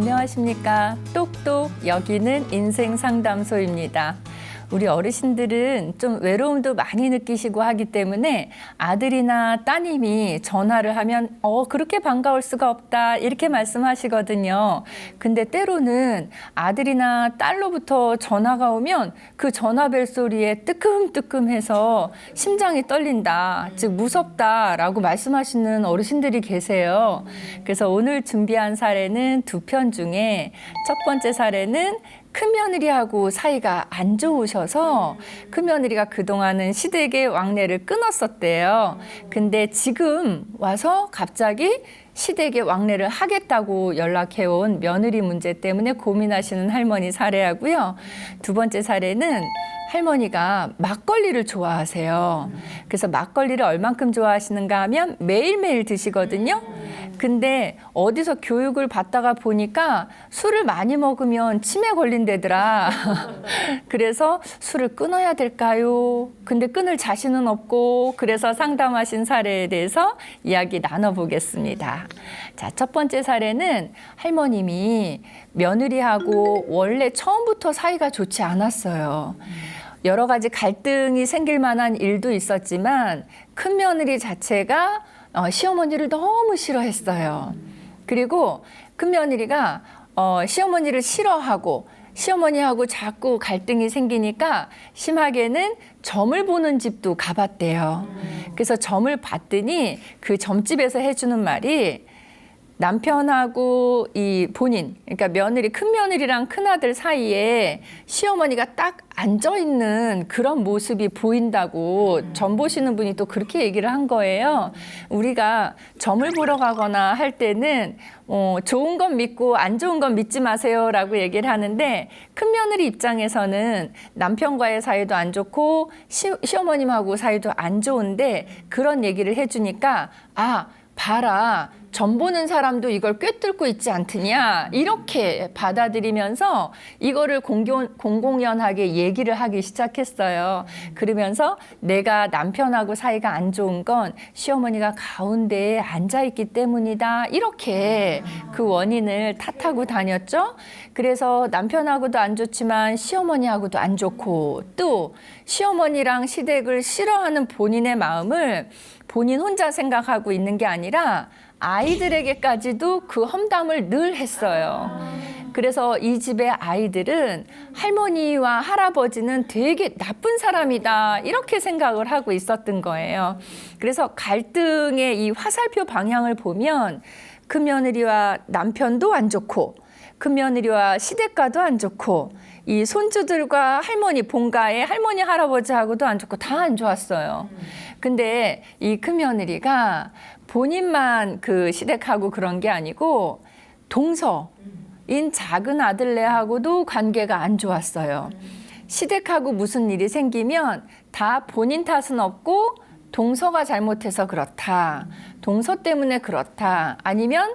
안녕하십니까. 똑똑 여기는 인생상담소입니다. 우리 어르신들은 좀 외로움도 많이 느끼시고 하기 때문에 아들이나 따님이 전화를 하면 그렇게 반가울 수가 없다 이렇게 말씀하시거든요. 근데 때로는 아들이나 딸로부터 전화가 오면 그 전화 벨 소리에 뜨끔뜨끔해서 심장이 떨린다, 즉 무섭다라고 말씀하시는 어르신들이 계세요. 그래서 오늘 준비한 사례는 두 편 중에 첫 번째 사례는 큰며느리하고 사이가 안 좋으셔서 큰며느리가 그동안은 시댁의 왕래를 끊었었대요. 근데 지금 와서 갑자기 시댁의 왕래를 하겠다고 연락해온 며느리 문제 때문에 고민하시는 할머니 사례하고요. 두 번째 사례는 할머니가 막걸리를 좋아하세요. 그래서 막걸리를 얼만큼 좋아하시는가 하면 매일매일 드시거든요. 근데 어디서 교육을 받다가 보니까 술을 많이 먹으면 치매 걸린대더라. 그래서 술을 끊어야 될까요? 근데 끊을 자신은 없고, 그래서 상담하신 사례에 대해서 이야기 나눠보겠습니다. 자, 첫 번째 사례는 할머님이 며느리하고 원래 처음부터 사이가 좋지 않았어요. 여러 가지 갈등이 생길 만한 일도 있었지만 큰며느리 자체가 시어머니를 너무 싫어했어요. 그리고 큰며느리가 시어머니를 싫어하고 시어머니하고 자꾸 갈등이 생기니까 심하게는 점을 보는 집도 가봤대요. 그래서 점을 봤더니 그 점집에서 해주는 말이 남편하고 이 본인, 그러니까 며느리, 큰며느리랑 큰아들 사이에 시어머니가 딱 앉아있는 그런 모습이 보인다고 점 보시는 분이 또 그렇게 얘기를 한 거예요. 우리가 점을 보러 가거나 할 때는 좋은 건 믿고 안 좋은 건 믿지 마세요 라고 얘기를 하는데, 큰며느리 입장에서는 남편과의 사이도 안 좋고 시어머님하고 사이도 안 좋은데 그런 얘기를 해주니까 봐라, 점 보는 사람도 이걸 꿰뚫고 있지 않더냐 이렇게 받아들이면서 이거를 공공연하게 얘기를 하기 시작했어요. 그러면서 내가 남편하고 사이가 안 좋은 건 시어머니가 가운데에 앉아있기 때문이다 이렇게 그 원인을 탓하고 다녔죠. 그래서 남편하고도 안 좋지만 시어머니하고도 안 좋고, 또 시어머니랑 시댁을 싫어하는 본인의 마음을 본인 혼자 생각하고 있는 게 아니라 아이들에게까지도 그 험담을 늘 했어요. 그래서 이 집의 아이들은 할머니와 할아버지는 되게 나쁜 사람이다 이렇게 생각을 하고 있었던 거예요. 그래서 갈등의 이 화살표 방향을 보면 큰며느리와 남편도 안 좋고 큰며느리와 시댁과도 안 좋고 이 손주들과 할머니 본가의 할머니 할아버지하고도 안 좋고 다 안 좋았어요. 근데 이 큰며느리가 본인만 그 시댁하고 그런 게 아니고 동서인 작은 아들네하고도 관계가 안 좋았어요. 시댁하고 무슨 일이 생기면 다 본인 탓은 없고 동서가 잘못해서 그렇다, 동서 때문에 그렇다, 아니면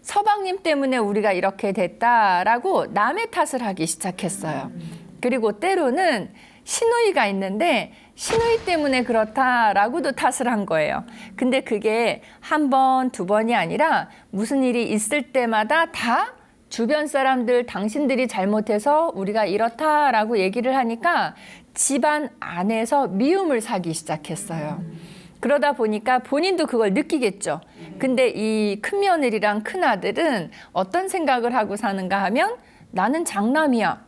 서방님 때문에 우리가 이렇게 됐다라고 남의 탓을 하기 시작했어요. 그리고 때로는 시누이가 있는데 시누이 때문에 그렇다라고도 탓을 한 거예요. 근데 그게 한 번, 두 번이 아니라 무슨 일이 있을 때마다 다 주변 사람들, 당신들이 잘못해서 우리가 이렇다라고 얘기를 하니까 집안 안에서 미움을 사기 시작했어요. 그러다 보니까 본인도 그걸 느끼겠죠. 근데 이 큰며느리랑 큰아들은 어떤 생각을 하고 사는가 하면 나는 장남이야,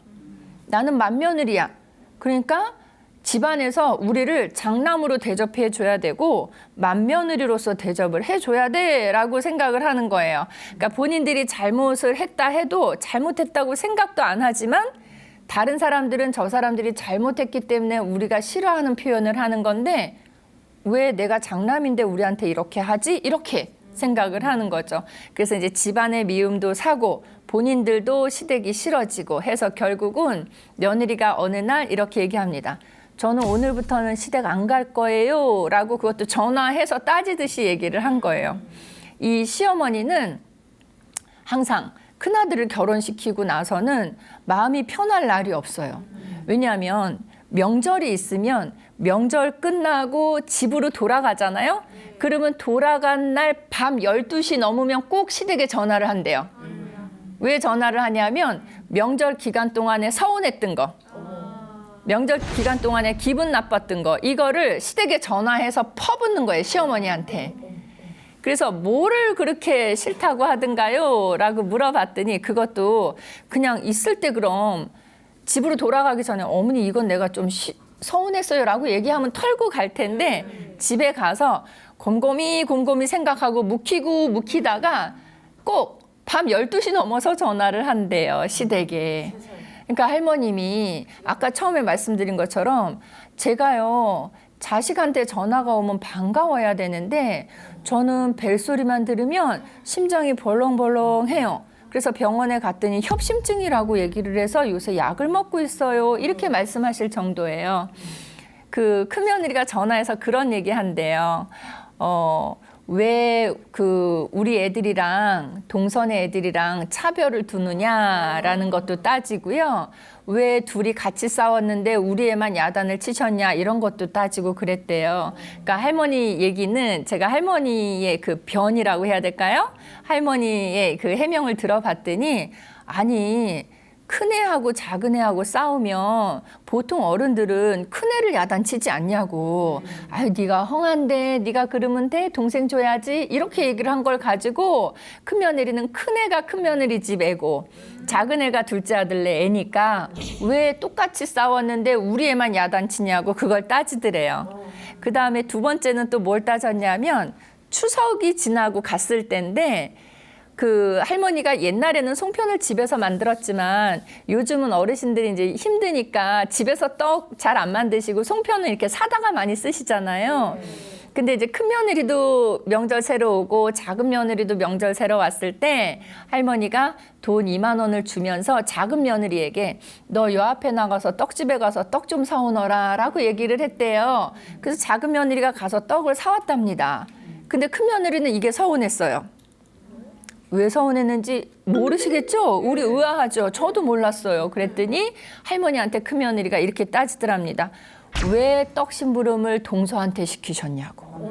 나는 맏며느리야, 그러니까 집안에서 우리를 장남으로 대접해 줘야 되고 맏며느리로서 대접을 해줘야 돼 라고 생각을 하는 거예요. 그러니까 본인들이 잘못을 했다 해도 잘못했다고 생각도 안 하지만 다른 사람들은 저 사람들이 잘못했기 때문에 우리가 싫어하는 표현을 하는 건데 왜 내가 장남인데 우리한테 이렇게 하지? 이렇게 생각을 하는 거죠. 그래서 이제 집안의 미움도 사고 본인들도 시댁이 싫어지고 해서 결국은 며느리가 어느 날 이렇게 얘기합니다. 저는 오늘부터는 시댁 안 갈 거예요 라고 그것도 전화해서 따지듯이 얘기를 한 거예요. 이 시어머니는 항상 큰아들을 결혼시키고 나서는 마음이 편할 날이 없어요. 왜냐하면 명절이 있으면 명절 끝나고 집으로 돌아가잖아요. 그러면 돌아간 날 밤 12시 넘으면 꼭 시댁에 전화를 한대요. 왜 전화를 하냐면 명절 기간 동안에 서운했던 거, 명절 기간 동안에 기분 나빴던 거, 이거를 시댁에 전화해서 퍼붓는 거예요, 시어머니한테. 그래서 뭐를 그렇게 싫다고 하던가요? 라고 물어봤더니 그것도 그냥 있을 때 그럼 집으로 돌아가기 전에 어머니 이건 내가 좀 서운했어요 라고 얘기하면 털고 갈 텐데 집에 가서 곰곰이 생각하고 묵히다가 꼭 밤 12시 넘어서 전화를 한대요, 시댁에. 그러니까 할머님이 아까 처음에 말씀드린 것처럼 제가요, 자식한테 전화가 오면 반가워야 되는데 저는 벨소리만 들으면 심장이 벌렁벌렁해요. 그래서 병원에 갔더니 협심증이라고 얘기를 해서 요새 약을 먹고 있어요. 이렇게 말씀하실 정도예요. 그 큰며느리가 전화해서 그런 얘기 한대요. 왜 우리 애들이랑 동선의 애들이랑 차별을 두느냐라는 것도 따지고요. 왜 둘이 같이 싸웠는데 우리 애만 야단을 치셨냐 이런 것도 따지고 그랬대요. 그러니까 할머니 얘기는 제가 할머니의 그 변이라고 해야 될까요? 할머니의 그 해명을 들어봤더니 아니 큰애하고 작은애하고 싸우면 보통 어른들은 큰애를 야단치지 않냐고. 아유 네가 헝한데 네가 그러면 돼? 동생 줘야지. 이렇게 얘기를 한 걸 가지고 큰며느리는 큰애가 큰며느리 집 애고 작은애가 둘째 아들네 애니까 왜 똑같이 싸웠는데 우리 애만 야단치냐고 그걸 따지더래요. 그다음에 두 번째는 또 뭘 따졌냐면 추석이 지나고 갔을 때인데 그 할머니가 옛날에는 송편을 집에서 만들었지만 요즘은 어르신들이 이제 힘드니까 집에서 떡 잘 안 만드시고 송편을 이렇게 사다가 많이 쓰시잖아요. 근데 이제 큰 며느리도 명절 새로 오고 작은 며느리도 명절 새로 왔을 때 할머니가 돈 2만 원을 주면서 작은 며느리에게 너 요 앞에 나가서 떡집에 가서 떡 좀 사오너라 라고 얘기를 했대요. 그래서 작은 며느리가 가서 떡을 사왔답니다. 근데 큰 며느리는 이게 서운했어요. 왜 서운했는지 모르시겠죠? 우리 의아하죠? 저도 몰랐어요. 그랬더니 할머니한테 큰며느리가 이렇게 따지더랍니다. 왜 떡심부름을 동서한테 시키셨냐고.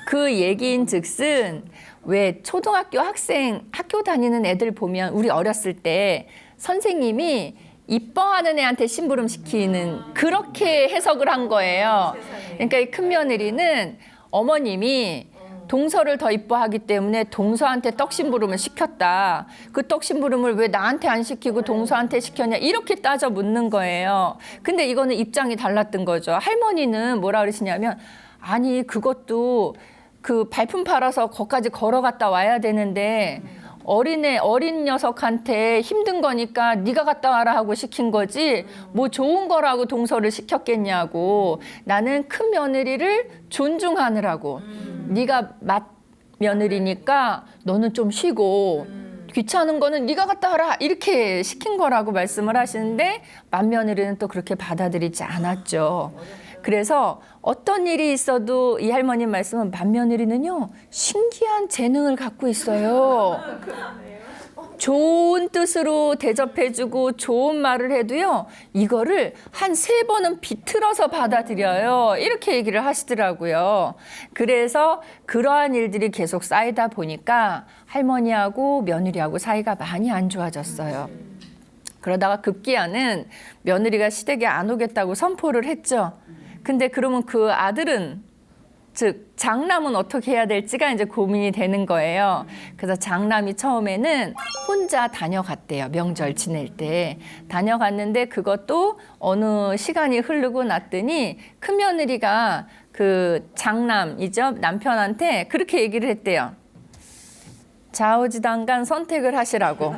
그 얘기인 즉슨 왜 초등학교 학교 다니는 애들 보면 우리 어렸을 때 선생님이 이뻐하는 애한테 심부름 시키는 그렇게 해석을 한 거예요. 그러니까 이 큰며느리는 어머님이 동서를 더 이뻐하기 때문에 동서한테 떡심부름을 시켰다. 그 떡심부름을 왜 나한테 안 시키고 동서한테 시켰냐 이렇게 따져 묻는 거예요. 근데 이거는 입장이 달랐던 거죠. 할머니는 뭐라 그러시냐면 아니 그것도 그 발품 팔아서 거기까지 걸어갔다 와야 되는데 어린 녀석한테 힘든 거니까 네가 갔다 와라 하고 시킨 거지 뭐 좋은 거라고 동서를 시켰겠냐고. 나는 큰 며느리를 존중하느라고. 네가 맏며느리니까 너는 좀 쉬고 귀찮은 거는 네가 갔다 와라 이렇게 시킨 거라고 말씀을 하시는데 맏며느리는 또 그렇게 받아들이지 않았죠. 그래서 어떤 일이 있어도 이 할머님 말씀은 맏며느리는요 신기한 재능을 갖고 있어요. 좋은 뜻으로 대접해주고 좋은 말을 해도요 이거를 한 3번은 비틀어서 받아들여요. 이렇게 얘기를 하시더라고요. 그래서 그러한 일들이 계속 쌓이다 보니까 할머니하고 며느리하고 사이가 많이 안 좋아졌어요. 그러다가 급기야는 며느리가 시댁에 안 오겠다고 선포를 했죠. 근데 그러면 그 아들은 즉 장남은 어떻게 해야 될지가 이제 고민이 되는 거예요. 그래서 장남이 처음에는 혼자 다녀갔대요. 명절 지낼 때 다녀갔는데 그것도 어느 시간이 흐르고 났더니 큰며느리가 그 장남이죠 남편한테 그렇게 얘기를 했대요. 좌우지단간 선택을 하시라고.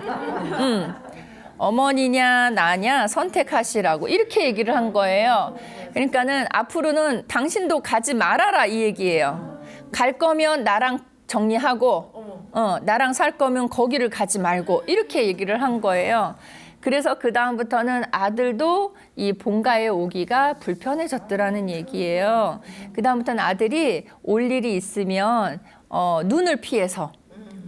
어머니냐 나냐 선택하시라고 이렇게 얘기를 한 거예요. 그러니까는 앞으로는 당신도 가지 말아라 이 얘기예요. 갈 거면 나랑 정리하고 나랑 살 거면 거기를 가지 말고 이렇게 얘기를 한 거예요. 그래서 그 다음부터는 아들도 이 본가에 오기가 불편해졌더라는 얘기예요. 그 다음부터는 아들이 올 일이 있으면 눈을 피해서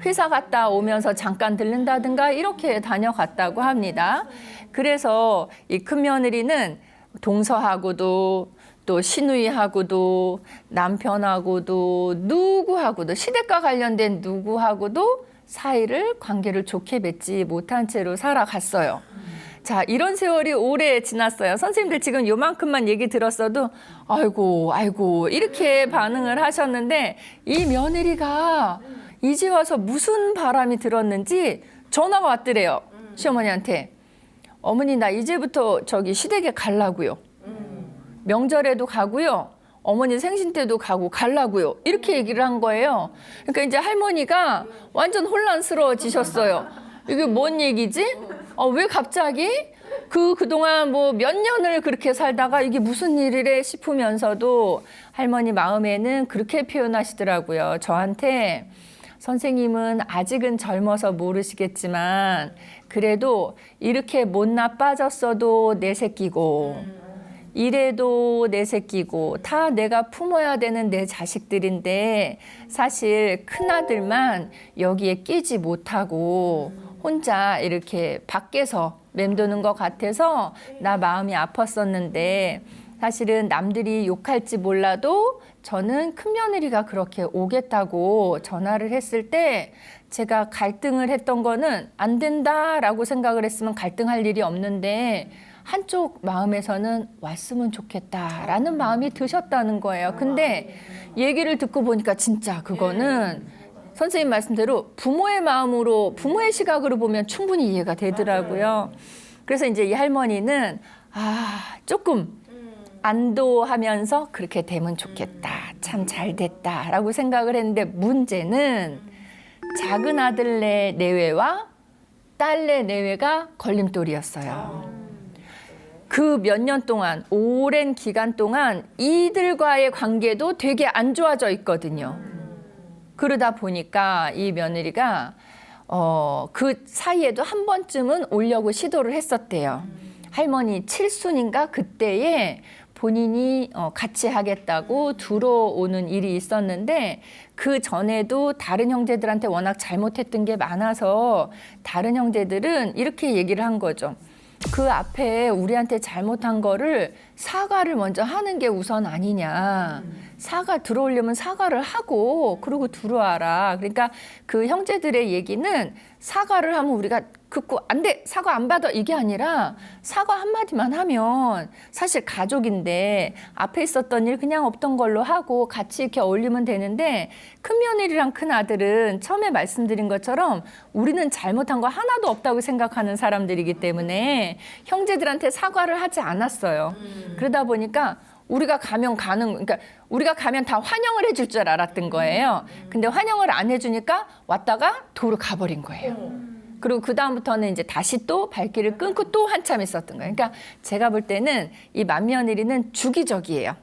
회사 갔다 오면서 잠깐 들른다든가 이렇게 다녀갔다고 합니다. 그래서 이 큰며느리는 동서하고도 또 시누이하고도 남편하고도 누구하고도 시댁과 관련된 누구하고도 사이를 관계를 좋게 맺지 못한 채로 살아갔어요. 자, 이런 세월이 오래 지났어요. 선생님들 지금 요만큼만 얘기 들었어도 아이고 아이고 이렇게 반응을 하셨는데 이 며느리가 이제 와서 무슨 바람이 들었는지 전화가 왔더래요. 시어머니한테. 어머니 나 이제부터 저기 시댁에 가려고요. 명절에도 가고요. 어머니 생신 때도 가고 가려고요. 이렇게 얘기를 한 거예요. 그러니까 이제 할머니가 완전 혼란스러워지셨어요. 이게 뭔 얘기지? 왜 갑자기? 그동안 뭐 몇 년을 그렇게 살다가 이게 무슨 일이래 싶으면서도 할머니 마음에는 그렇게 표현하시더라고요. 저한테 선생님은 아직은 젊어서 모르시겠지만 그래도 이렇게 못 나빠졌어도 내 새끼고 이래도 내 새끼고 다 내가 품어야 되는 내 자식들인데 사실 큰아들만 여기에 끼지 못하고 혼자 이렇게 밖에서 맴도는 것 같아서 나 마음이 아팠었는데 사실은 남들이 욕할지 몰라도 저는 큰며느리가 그렇게 오겠다고 전화를 했을 때 제가 갈등을 했던 거는 안 된다라고 생각을 했으면 갈등할 일이 없는데 한쪽 마음에서는 왔으면 좋겠다라는 마음이 드셨다는 거예요. 근데 얘기를 듣고 보니까 진짜 그거는 선생님 말씀대로 부모의 마음으로 부모의 시각으로 보면 충분히 이해가 되더라고요. 그래서 이제 이 할머니는 조금 안도하면서 그렇게 되면 좋겠다. 참 잘 됐다라고 생각을 했는데 문제는 작은 아들네 내외와 딸네 내외가 걸림돌이었어요. 그 몇 년 동안 오랜 기간 동안 이들과의 관계도 되게 안 좋아져 있거든요. 그러다 보니까 이 며느리가 그 사이에도 한 번쯤은 오려고 시도를 했었대요. 할머니 칠순인가 그때에 본인이 같이 하겠다고 들어오는 일이 있었는데 그 전에도 다른 형제들한테 워낙 잘못했던 게 많아서 다른 형제들은 이렇게 얘기를 한 거죠. 그 앞에 우리한테 잘못한 거를 사과를 먼저 하는 게 우선 아니냐. 사과 들어오려면 사과를 하고 그러고 들어와라. 그러니까 그 형제들의 얘기는 사과를 하면 우리가 듣고 안 돼, 사과 안 받아 이게 아니라 사과 한마디만 하면 사실 가족인데 앞에 있었던 일 그냥 없던 걸로 하고 같이 이렇게 어울리면 되는데 큰며느리랑 큰아들은 처음에 말씀드린 것처럼 우리는 잘못한 거 하나도 없다고 생각하는 사람들이기 때문에 형제들한테 사과를 하지 않았어요. 그러다 보니까 우리가 가면 그러니까 우리가 가면 다 환영을 해줄 줄 알았던 거예요. 근데 환영을 안 해주니까 왔다가 도로 가버린 거예요. 그리고 그 다음부터는 이제 다시 또 발길을 끊고 또 한참 있었던 거예요. 그러니까 제가 볼 때는 이 맏며느리는 주기적이에요.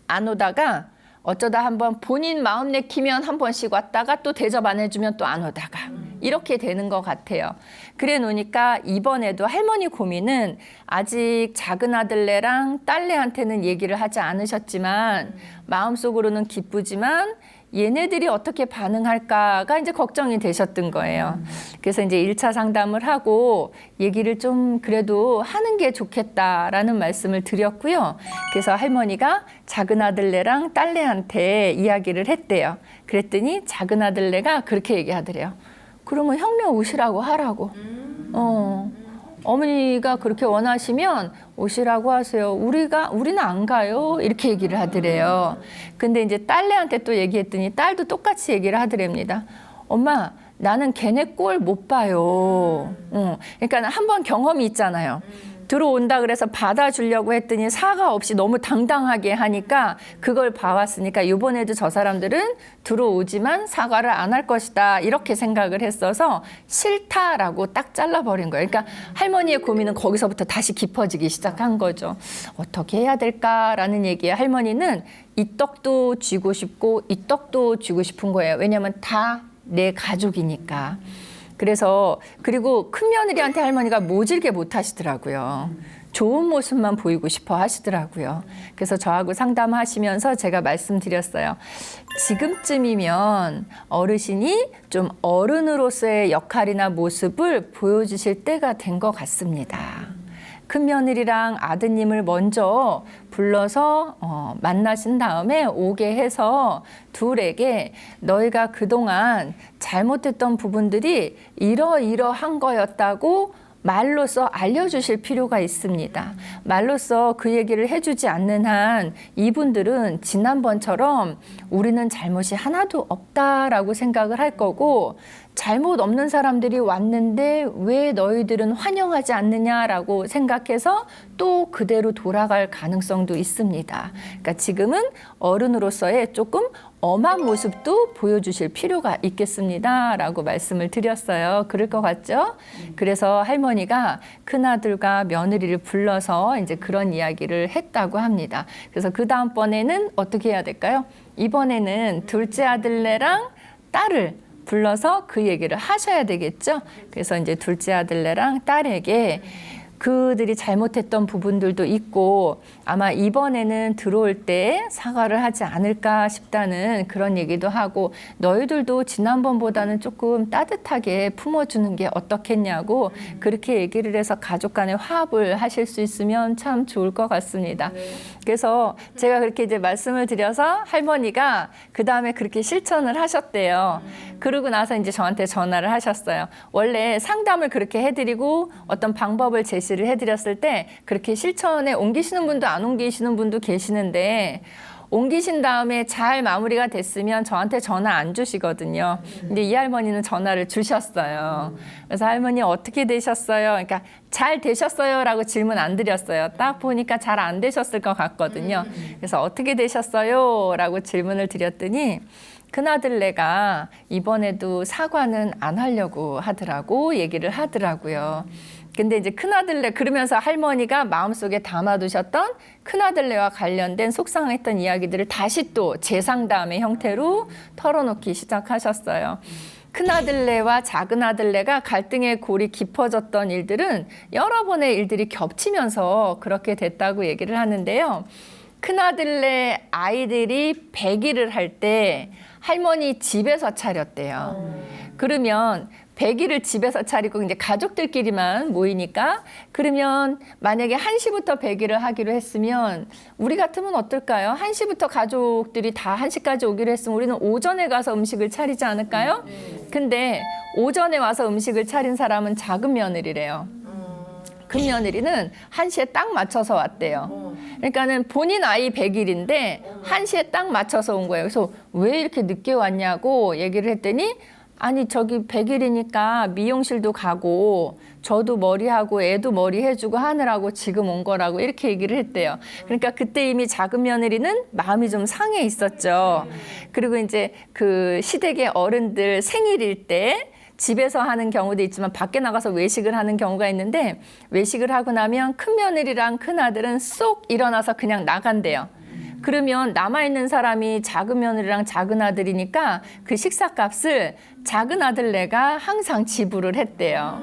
안 오다가 어쩌다 한번 본인 마음 내키면 한 번씩 왔다가 또 대접 안 해주면 또 안 오다가 이렇게 되는 것 같아요. 그래 놓으니까 이번에도 할머니 고민은 아직 작은 아들네랑 딸네한테는 얘기를 하지 않으셨지만 마음속으로는 기쁘지만 얘네들이 어떻게 반응할까가 이제 걱정이 되셨던 거예요. 그래서 이제 1차 상담을 하고 얘기를 좀 그래도 하는 게 좋겠다라는 말씀을 드렸고요. 그래서 할머니가 작은 아들네랑 딸네한테 이야기를 했대요. 그랬더니 작은 아들네가 그렇게 얘기하더래요. 그러면 형네 오시라고 하라고. 어머니가 그렇게 원하시면 오시라고 하세요. 우리는 안 가요. 이렇게 얘기를 하더래요. 근데 이제 딸내한테 또 얘기했더니 딸도 똑같이 얘기를 하더랍니다. 엄마, 나는 걔네 꼴 못 봐요. 그러니까 한번 경험이 있잖아요. 들어온다 그래서 받아주려고 했더니 사과 없이 너무 당당하게 하니까 그걸 봐왔으니까 이번에도 저 사람들은 들어오지만 사과를 안 할 것이다 이렇게 생각을 했어서 싫다라고 딱 잘라버린 거예요. 그러니까 할머니의 고민은 거기서부터 다시 깊어지기 시작한 거죠. 어떻게 해야 될까라는 얘기에 할머니는 이 떡도 쥐고 싶고 이 떡도 쥐고 싶은 거예요. 왜냐하면 다 내 가족이니까. 그래서 그리고 큰며느리한테 할머니가 모질게 못 하시더라고요. 좋은 모습만 보이고 싶어 하시더라고요. 그래서 저하고 상담하시면서 제가 말씀드렸어요. 지금쯤이면 어르신이 좀 어른으로서의 역할이나 모습을 보여주실 때가 된 것 같습니다. 큰며느리랑 아드님을 먼저 불러서 만나신 다음에 오게 해서 둘에게 너희가 그동안 잘못했던 부분들이 이러이러한 거였다고 말로써 알려주실 필요가 있습니다. 말로써 그 얘기를 해주지 않는 한 이분들은 지난번처럼 우리는 잘못이 하나도 없다라고 생각을 할 거고, 잘못 없는 사람들이 왔는데 왜 너희들은 환영하지 않느냐라고 생각해서 또 그대로 돌아갈 가능성도 있습니다. 그러니까 지금은 어른으로서의 조금 엄한 모습도 보여주실 필요가 있겠습니다 라고 말씀을 드렸어요. 그럴 것 같죠? 그래서 할머니가 큰아들과 며느리를 불러서 이제 그런 이야기를 했다고 합니다. 그래서 그 다음번에는 어떻게 해야 될까요? 이번에는 둘째 아들네랑 딸을 불러서 그 얘기를 하셔야 되겠죠. 그래서 이제 둘째 아들네랑 딸에게 그들이 잘못했던 부분들도 있고 아마 이번에는 들어올 때 사과를 하지 않을까 싶다는 그런 얘기도 하고, 너희들도 지난번보다는 조금 따뜻하게 품어주는 게 어떻겠냐고 그렇게 얘기를 해서 가족 간의 화합을 하실 수 있으면 참 좋을 것 같습니다. 그래서 제가 그렇게 이제 말씀을 드려서 할머니가 그 다음에 그렇게 실천을 하셨대요. 그러고 나서 이제 저한테 전화를 하셨어요. 원래 상담을 그렇게 해드리고 어떤 방법을 제시를 해드렸을 때 그렇게 실천에 옮기시는 분도 안 옮기시는 분도 계시는데, 옮기신 다음에 잘 마무리가 됐으면 저한테 전화 안 주시거든요. 근데 이 할머니는 전화를 주셨어요. 그래서 할머니 어떻게 되셨어요? 그러니까 잘 되셨어요? 라고 질문 안 드렸어요. 딱 보니까 잘 안 되셨을 것 같거든요. 그래서 어떻게 되셨어요? 라고 질문을 드렸더니 큰아들네가 이번에도 사과는 안 하려고 하더라고 얘기를 하더라고요. 근데 이제 큰아들네, 그러면서 할머니가 마음속에 담아두셨던 큰아들네와 관련된 속상했던 이야기들을 다시 또 재상담의 형태로 털어놓기 시작하셨어요. 큰아들네와 작은아들네가 갈등의 골이 깊어졌던 일들은 여러 번의 일들이 겹치면서 그렇게 됐다고 얘기를 하는데요. 큰아들네 아이들이 100일을 할 때 할머니 집에서 차렸대요. 그러면 100일을 집에서 차리고 이제 가족들끼리만 모이니까, 그러면 만약에 1시부터 100일을 하기로 했으면 우리 같으면 어떨까요? 1시부터 가족들이 다 1시까지 오기로 했으면 우리는 오전에 가서 음식을 차리지 않을까요? 근데 오전에 와서 음식을 차린 사람은 작은 며느리래요. 큰 며느리는 1시에 딱 맞춰서 왔대요. 그러니까는 본인 아이 100일인데 1시에 딱 맞춰서 온 거예요. 그래서 왜 이렇게 늦게 왔냐고 얘기를 했더니, 아니 저기 100일이니까 미용실도 가고 저도 머리하고 애도 머리 해주고 하느라고 지금 온 거라고 이렇게 얘기를 했대요. 그러니까 그때 이미 작은 며느리는 마음이 좀 상해 있었죠. 그리고 이제 그 시댁의 어른들 생일일 때 집에서 하는 경우도 있지만 밖에 나가서 외식을 하는 경우가 있는데, 외식을 하고 나면 큰 며느리랑 큰 아들은 쏙 일어나서 그냥 나간대요. 그러면 남아있는 사람이 작은 며느리랑 작은 아들이니까 그 식사값을 작은 아들네가 항상 지불을 했대요.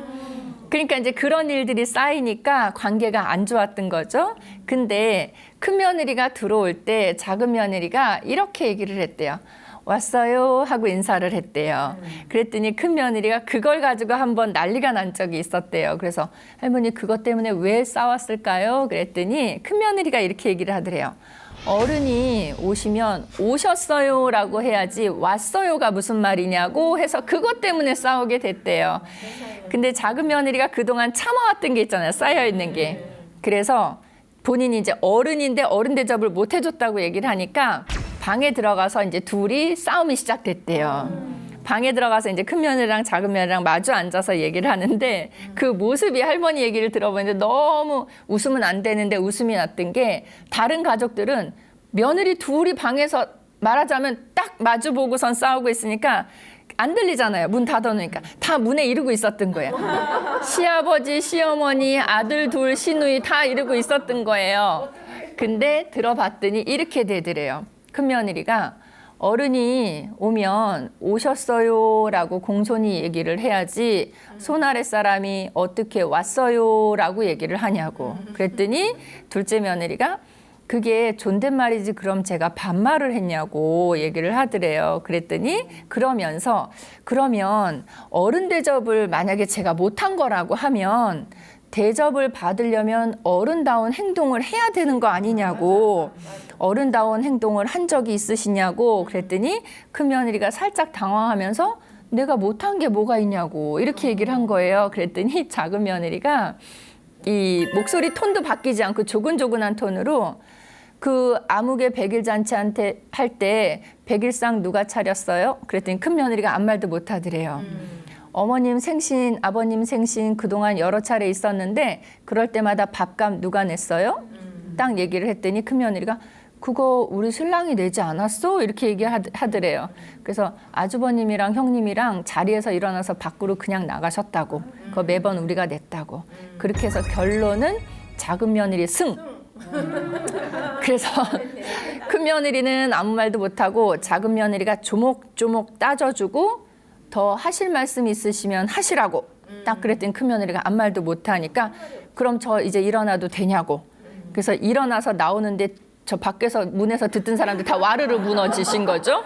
그러니까 이제 그런 일들이 쌓이니까 관계가 안 좋았던 거죠. 근데 큰 며느리가 들어올 때 작은 며느리가 이렇게 얘기를 했대요. 왔어요 하고 인사를 했대요. 그랬더니 큰 며느리가 그걸 가지고 한번 난리가 난 적이 있었대요. 그래서 할머니 그것 때문에 왜 싸웠을까요? 그랬더니 큰 며느리가 이렇게 얘기를 하더래요. 어른이 오시면 오셨어요 라고 해야지 왔어요가 무슨 말이냐고 해서 그것 때문에 싸우게 됐대요. 근데 작은 며느리가 그동안 참아왔던 게 있잖아요. 쌓여있는 게. 그래서 본인이 이제 어른인데 어른 대접을 못 해줬다고 얘기를 하니까 방에 들어가서 이제 둘이 싸움이 시작됐대요. 방에 들어가서 이제 큰 며느리랑 작은 며느리랑 마주 앉아서 얘기를 하는데, 그 모습이 할머니 얘기를 들어보는데 너무 웃으면 안 되는데 웃음이 났던 게, 다른 가족들은 며느리 둘이 방에서 말하자면 딱 마주 보고선 싸우고 있으니까 안 들리잖아요. 문 닫아놓으니까. 다 문에 이러고 있었던 거예요. 시아버지, 시어머니, 아들 둘, 시누이 다 이러고 있었던 거예요. 근데 들어봤더니 이렇게 되더래요. 큰 며느리가 어른이 오면 오셨어요 라고 공손히 얘기를 해야지 손 아래 사람이 어떻게 왔어요 라고 얘기를 하냐고. 그랬더니 둘째 며느리가 그게 존댓말이지 그럼 제가 반말을 했냐고 얘기를 하더래요. 그랬더니 그러면서 그러면 어른 대접을 만약에 제가 못한 거라고 하면 대접을 받으려면 어른다운 행동을 해야 되는 거 아니냐고, 어른다운 행동을 한 적이 있으시냐고 그랬더니 큰며느리가 살짝 당황하면서 내가 못한 게 뭐가 있냐고 이렇게 얘기를 한 거예요. 그랬더니 작은 며느리가 이 목소리 톤도 바뀌지 않고 조근조근한 톤으로 그 아무개 백일잔치한테 할 때 백일상 누가 차렸어요? 그랬더니 큰며느리가 아무 말도 못 하더래요. 어머님 생신, 아버님 생신 그동안 여러 차례 있었는데 그럴 때마다 밥값 누가 냈어요? 딱 얘기를 했더니 큰며느리가 그거 우리 신랑이 내지 않았어? 이렇게 얘기하더래요. 그래서 아주버님이랑 형님이랑 자리에서 일어나서 밖으로 그냥 나가셨다고. 그거 매번 우리가 냈다고. 그렇게 해서 결론은 작은 며느리 승. 그래서 큰 며느리는 아무 말도 못하고 작은 며느리가 조목조목 따져주고 더 하실 말씀 있으시면 하시라고 딱 그랬더니 큰 며느리가 아무 말도 못하니까 그럼 저 이제 일어나도 되냐고. 그래서 일어나서 나오는데 저 밖에서 문에서 듣던 사람들 다 와르르 무너지신 거죠.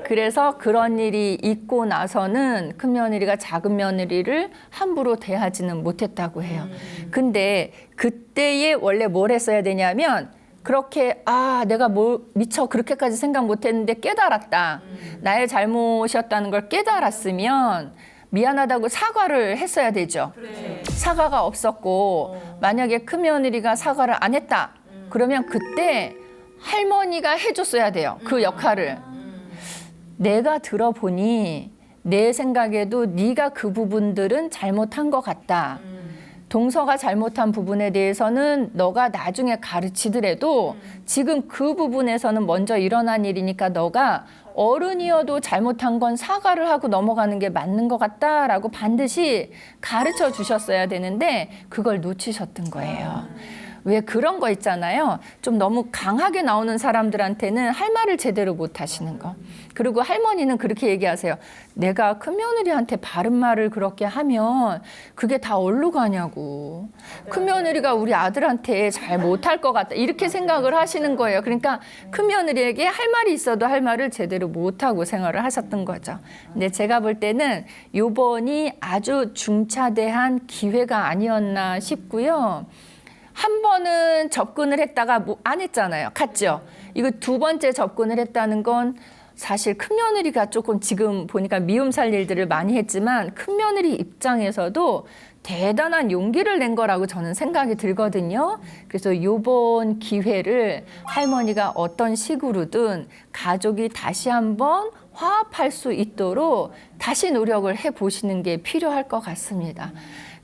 그래서 그런 일이 있고 나서는 큰 며느리가 작은 며느리를 함부로 대하지는 못했다고 해요. 근데 그때에 원래 뭘 했어야 되냐면 그렇게 내가 미처 그렇게까지 생각 못했는데 깨달았다. 나의 잘못이었다는 걸 깨달았으면 미안하다고 사과를 했어야 되죠. 그래. 사과가 없었고 만약에 큰 며느리가 사과를 안 했다. 그러면 그때 할머니가 해줬어야 돼요. 그 역할을. 내가 들어보니 내 생각에도 네가 그 부분들은 잘못한 것 같다. 동서가 잘못한 부분에 대해서는 너가 나중에 가르치더라도 지금 그 부분에서는 먼저 일어난 일이니까 너가 어른이어도 잘못한 건 사과를 하고 넘어가는 게 맞는 것 같다라고 반드시 가르쳐 주셨어야 되는데 그걸 놓치셨던 거예요. 왜 그런 거 있잖아요. 좀 너무 강하게 나오는 사람들한테는 할 말을 제대로 못 하시는 거. 그리고 할머니는 그렇게 얘기하세요. 내가 큰며느리한테 바른 말을 그렇게 하면 그게 다 어디로 가냐고. 큰며느리가 우리 아들한테 잘 못할 것 같다. 이렇게 생각을 하시는 거예요. 그러니까 큰며느리에게 할 말이 있어도 할 말을 제대로 못하고 생활을 하셨던 거죠. 근데 제가 볼 때는 요번이 아주 중차대한 기회가 아니었나 싶고요. 한 번은 접근을 했다가 안 했잖아요. 갔죠. 이거 두 번째 접근을 했다는 건 사실 큰며느리가 조금 지금 보니까 미움 살 일들을 많이 했지만 큰며느리 입장에서도 대단한 용기를 낸 거라고 저는 생각이 들거든요. 그래서 이번 기회를 할머니가 어떤 식으로든 가족이 다시 한번 화합할 수 있도록 다시 노력을 해보시는 게 필요할 것 같습니다.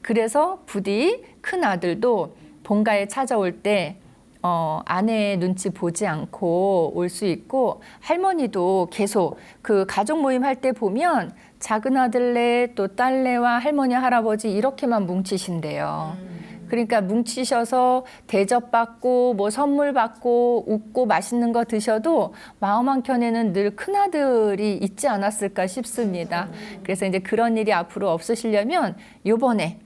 그래서 부디 큰아들도 본가에 찾아올 때 아내의 눈치 보지 않고 올 수 있고 할머니도 계속 그 가족 모임 할 때 보면 작은 아들네 또 딸네와 할머니 할아버지 이렇게만 뭉치신대요. 그러니까 뭉치셔서 대접받고 뭐 선물 받고 웃고 맛있는 거 드셔도 마음 한켠에는 늘 큰아들이 있지 않았을까 싶습니다. 그래서 이제 그런 일이 앞으로 없으시려면 요번에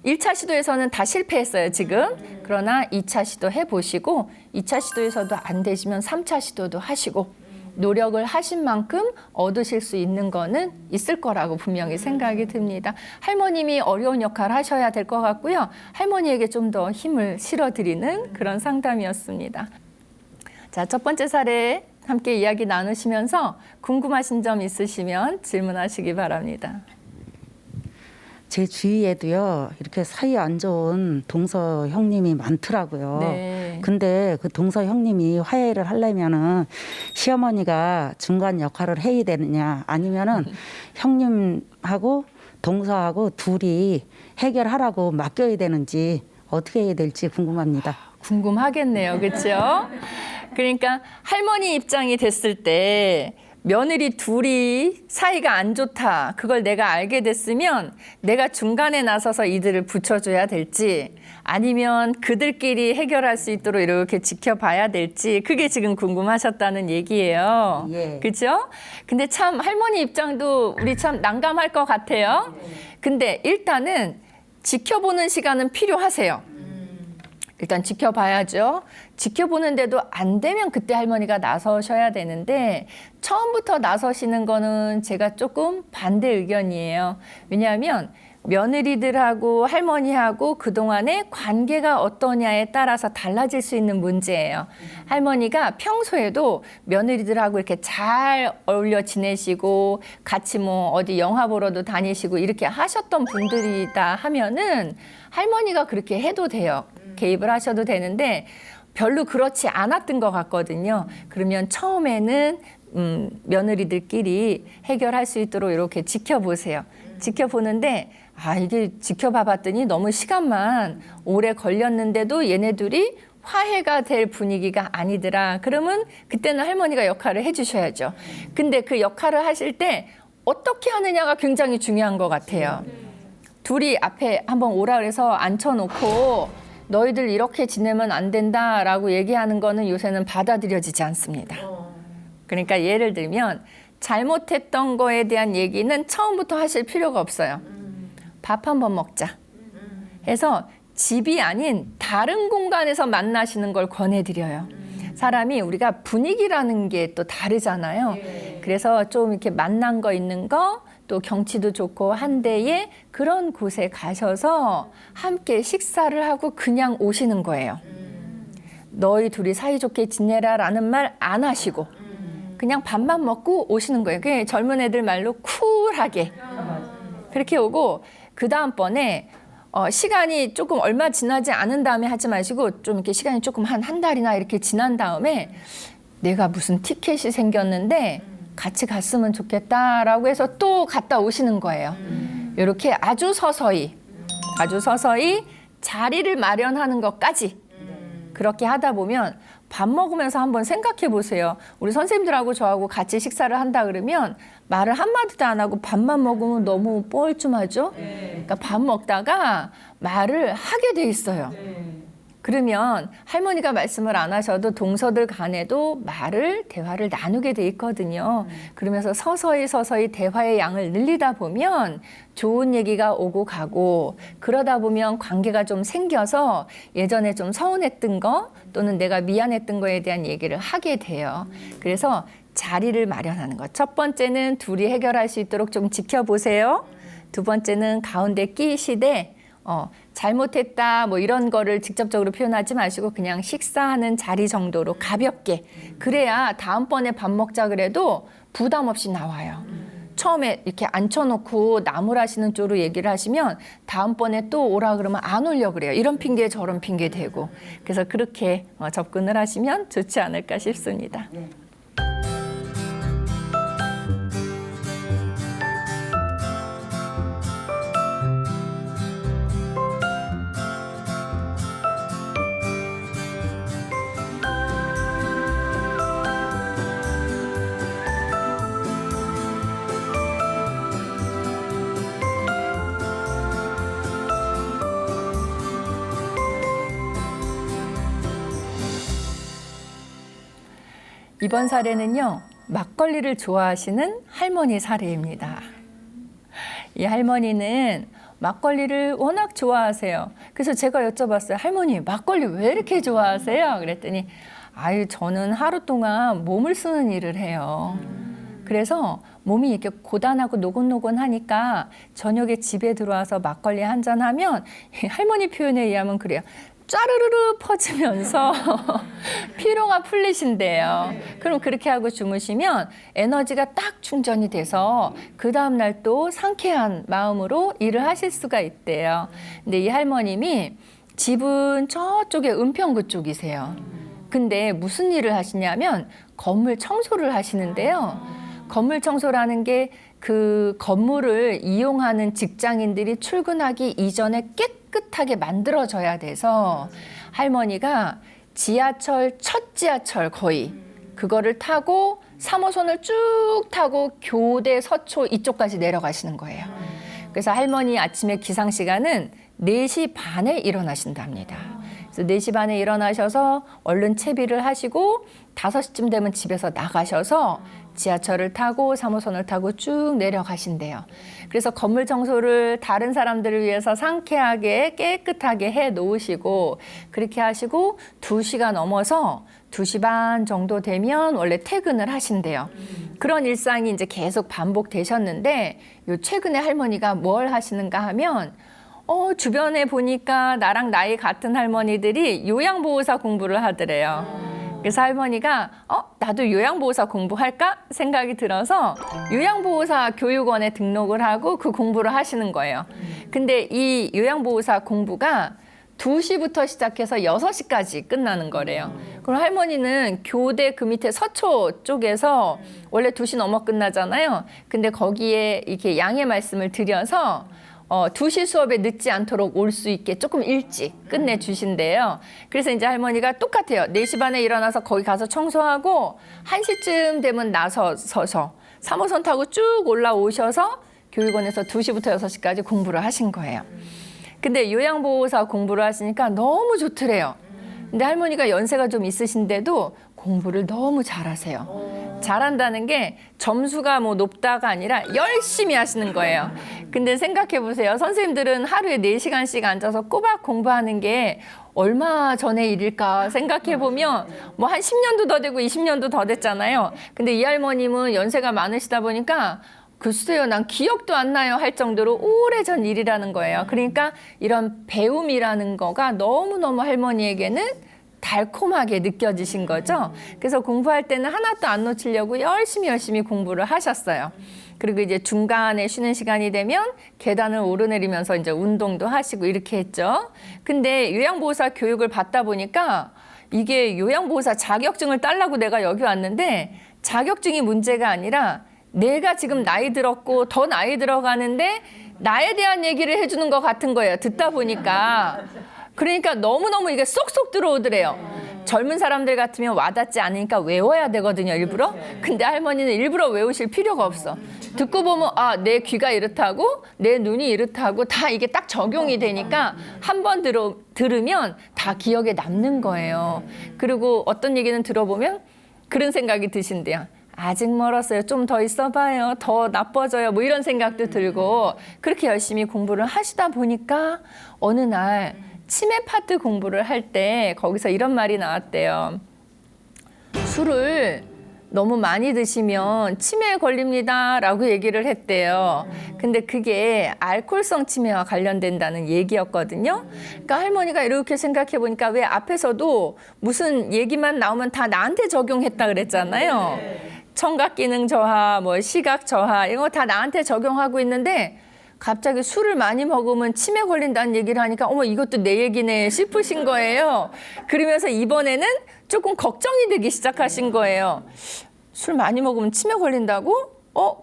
1차 시도에서는 다 실패했어요, 지금. 그러나 2차 시도 해보시고 2차 시도에서도 안 되시면 3차 시도도 하시고 노력을 하신 만큼 얻으실 수 있는 거는 있을 거라고 분명히 생각이 듭니다. 할머님이 어려운 역할을 하셔야 될 것 같고요. 할머니에게 좀 더 힘을 실어드리는 그런 상담이었습니다. 자, 첫 번째 사례 함께 이야기 나누시면서 궁금하신 점 있으시면 질문하시기 바랍니다. 제 주위에도요, 이렇게 사이 안 좋은 동서 형님이 많더라고요. 네. 근데 그 동서 형님이 화해를 하려면은 시어머니가 중간 역할을 해야 되느냐, 아니면은 형님하고 동서하고 둘이 해결하라고 맡겨야 되는지 어떻게 해야 될지 궁금합니다. 궁금하겠네요. 그렇죠? 그러니까 할머니 입장이 됐을 때 며느리 둘이 사이가 안 좋다. 그걸 내가 알게 됐으면 내가 중간에 나서서 이들을 붙여줘야 될지 아니면 그들끼리 해결할 수 있도록 이렇게 지켜봐야 될지 그게 지금 궁금하셨다는 얘기예요. 예. 그렇죠? 근데 참 할머니 입장도 우리 참 난감할 것 같아요. 근데 일단은 지켜보는 시간은 필요하세요. 일단 지켜봐야죠. 지켜보는데도 안 되면 그때 할머니가 나서셔야 되는데 처음부터 나서시는 거는 제가 조금 반대 의견이에요. 왜냐하면 며느리들하고 할머니하고 그동안의 관계가 어떠냐에 따라서 달라질 수 있는 문제예요. 할머니가 평소에도 며느리들하고 이렇게 잘 어울려 지내시고 같이 뭐 어디 영화 보러도 다니시고 이렇게 하셨던 분들이다 하면은 할머니가 그렇게 해도 돼요. 개입을 하셔도 되는데 별로 그렇지 않았던 것 같거든요. 그러면 처음에는 며느리들끼리 해결할 수 있도록 이렇게 지켜보세요. 지켜보는데 이게 지켜봐봤더니 너무 시간만 오래 걸렸는데도 얘네들이 화해가 될 분위기가 아니더라. 그러면 그때는 할머니가 역할을 해주셔야죠. 근데 그 역할을 하실 때 어떻게 하느냐가 굉장히 중요한 것 같아요. 둘이 앞에 한번 오라 그래서 앉혀놓고 너희들 이렇게 지내면 안 된다라고 얘기하는 거는 요새는 받아들여지지 않습니다. 그러니까 예를 들면 잘못했던 거에 대한 얘기는 처음부터 하실 필요가 없어요. 밥 한번 먹자 해서 집이 아닌 다른 공간에서 만나시는 걸 권해드려요. 사람이 우리가 분위기라는 게 또 다르잖아요. 그래서 좀 이렇게 만난 거 있는 거, 또 경치도 좋고 한 데에 그런 곳에 가셔서 함께 식사를 하고 그냥 오시는 거예요. 너희 둘이 사이좋게 지내라라는 말 안 하시고 그냥 밥만 먹고 오시는 거예요. 그게 젊은 애들 말로 쿨하게 그렇게 오고 그 다음번에 시간이 조금 얼마 지나지 않은 다음에 하지 마시고 좀 이렇게 시간이 조금 한 달이나 이렇게 지난 다음에 내가 무슨 티켓이 생겼는데 같이 갔으면 좋겠다라고 해서 또 갔다 오시는 거예요. 이렇게 아주 서서히 자리를 마련하는 것까지 그렇게 하다 보면 밥 먹으면서 한번 생각해 보세요. 우리 선생님들하고 저하고 같이 식사를 한다 그러면 말을 한마디도 안 하고 밥만 먹으면 너무 뻘쭘하죠? 그러니까 밥 먹다가 말을 하게 돼 있어요. 그러면 할머니가 말씀을 안 하셔도 동서들 간에도 대화를 나누게 돼 있거든요. 그러면서 서서히 대화의 양을 늘리다 보면 좋은 얘기가 오고 가고 그러다 보면 관계가 좀 생겨서 예전에 좀 서운했던 거 또는 내가 미안했던 거에 대한 얘기를 하게 돼요. 그래서 자리를 마련하는 것. 첫 번째는 둘이 해결할 수 있도록 좀 지켜보세요. 두 번째는 가운데 끼시되 잘못했다 뭐 이런 거를 직접적으로 표현하지 마시고 그냥 식사하는 자리 정도로 가볍게 그래야 다음번에 밥 먹자 그래도 부담 없이 나와요. 처음에 이렇게 앉혀놓고 나무라시는 쪽으로 얘기를 하시면 다음번에 또 오라 그러면 안 오려고 그래요. 이런 핑계 저런 핑계 대고 그래서 그렇게 접근을 하시면 좋지 않을까 싶습니다. 이번 사례는요, 막걸리를 좋아하시는 할머니 사례입니다. 이 할머니는 막걸리를 워낙 좋아하세요. 그래서 제가 여쭤봤어요. 할머니, 막걸리 왜 이렇게 좋아하세요? 그랬더니, 저는 하루 동안 몸을 쓰는 일을 해요. 그래서 몸이 이렇게 고단하고 노곤노곤하니까 저녁에 집에 들어와서 막걸리 한잔 하면 할머니 표현에 의하면 그래요. 짜르르르 퍼지면서 피로가 풀리신대요. 그럼 그렇게 하고 주무시면 에너지가 딱 충전이 돼서 그 다음날 또 상쾌한 마음으로 일을 하실 수가 있대요. 근데 이 할머님이 집은 저쪽에 은평구 쪽이세요. 근데 무슨 일을 하시냐면 건물 청소를 하시는데요. 건물 청소라는 게 그 건물을 이용하는 직장인들이 출근하기 이전에 깨끗하게 만들어져야 돼서 할머니가 지하철, 첫 지하철 거의 그거를 타고 3호선을 쭉 타고 교대, 서초 이쪽까지 내려가시는 거예요. 그래서 할머니 아침에 기상 시간은 4시 반에 일어나신답니다. 그래서 4시 반에 일어나셔서 얼른 채비를 하시고 5시쯤 되면 집에서 나가셔서 지하철을 타고 3호선을 타고 쭉 내려가신대요. 그래서 건물 청소를 다른 사람들을 위해서 상쾌하게 깨끗하게 해 놓으시고 그렇게 하시고 2시가 넘어서 2시 반 정도 되면 원래 퇴근을 하신대요. 그런 일상이 이제 계속 반복되셨는데 요 최근에 할머니가 뭘 하시는가 하면 주변에 보니까 나랑 나이 같은 할머니들이 요양보호사 공부를 하더래요. 그래서 할머니가 나도 요양보호사 공부할까 생각이 들어서 요양보호사 교육원에 등록을 하고 그 공부를 하시는 거예요. 근데 이 요양보호사 공부가 2시부터 시작해서 6시까지 끝나는 거래요. 그럼 할머니는 교대 그 밑에 서초 쪽에서 원래 2시 넘어 끝나잖아요. 근데 거기에 이렇게 양해 말씀을 드려서 2시 수업에 늦지 않도록 올 수 있게 조금 일찍 끝내주신대요. 그래서 이제 할머니가 똑같아요. 4시 반에 일어나서 거기 가서 청소하고 1시쯤 되면 나서서 3호선 타고 쭉 올라오셔서 교육원에서 2시부터 6시까지 공부를 하신 거예요. 근데 요양보호사 공부를 하시니까 너무 좋더래요. 근데 할머니가 연세가 좀 있으신데도 공부를 너무 잘하세요. 잘한다는 게 점수가 뭐 높다가 아니라 열심히 하시는 거예요. 근데 생각해 보세요. 선생님들은 하루에 4시간씩 앉아서 꼬박 공부하는 게 얼마 전의 일일까 생각해 보면 뭐 한 10년도 더 되고 20년도 더 됐잖아요. 근데 이 할머님은 연세가 많으시다 보니까 글쎄요, 난 기억도 안 나요 할 정도로 오래전 일이라는 거예요. 그러니까 이런 배움이라는 거가 너무너무 할머니에게는 달콤하게 느껴지신 거죠. 그래서 공부할 때는 하나도 안 놓치려고 열심히 공부를 하셨어요. 그리고 이제 중간에 쉬는 시간이 되면 계단을 오르내리면서 이제 운동도 하시고 이렇게 했죠. 근데 요양보호사 교육을 받다 보니까 이게 요양보호사 자격증을 따려고 내가 여기 왔는데 자격증이 문제가 아니라 내가 지금 나이 들었고 더 나이 들어가는데 나에 대한 얘기를 해주는 것 같은 거예요. 듣다 보니까. 그러니까 너무너무 이게 쏙쏙 들어오더래요. 젊은 사람들 같으면 와닿지 않으니까 외워야 되거든요, 일부러. 근데 할머니는 일부러 외우실 필요가 없어. 듣고 보면 내 귀가 이렇다고 내 눈이 이렇다고 다 이게 딱 적용이 되니까 한 번 들으면 다 기억에 남는 거예요. 그리고 어떤 얘기는 들어보면 그런 생각이 드신대요. 아직 멀었어요. 좀 더 있어봐요. 더 나빠져요. 뭐 이런 생각도 들고 그렇게 열심히 공부를 하시다 보니까 어느 날 치매 파트 공부를 할 때 거기서 이런 말이 나왔대요. 술을 너무 많이 드시면 치매에 걸립니다 라고 얘기를 했대요. 근데 그게 알코올성 치매와 관련된다는 얘기였거든요. 그러니까 할머니가 이렇게 생각해 보니까 왜 앞에서도 무슨 얘기만 나오면 다 나한테 적용했다 그랬잖아요. 청각 기능 저하, 뭐 시각 저하 이런 거 다 나한테 적용하고 있는데 갑자기 술을 많이 먹으면 치매 걸린다는 얘기를 하니까 어머 이것도 내 얘기네 싶으신 거예요. 그러면서 이번에는 조금 걱정이 되기 시작하신 거예요. 술 많이 먹으면 치매 걸린다고?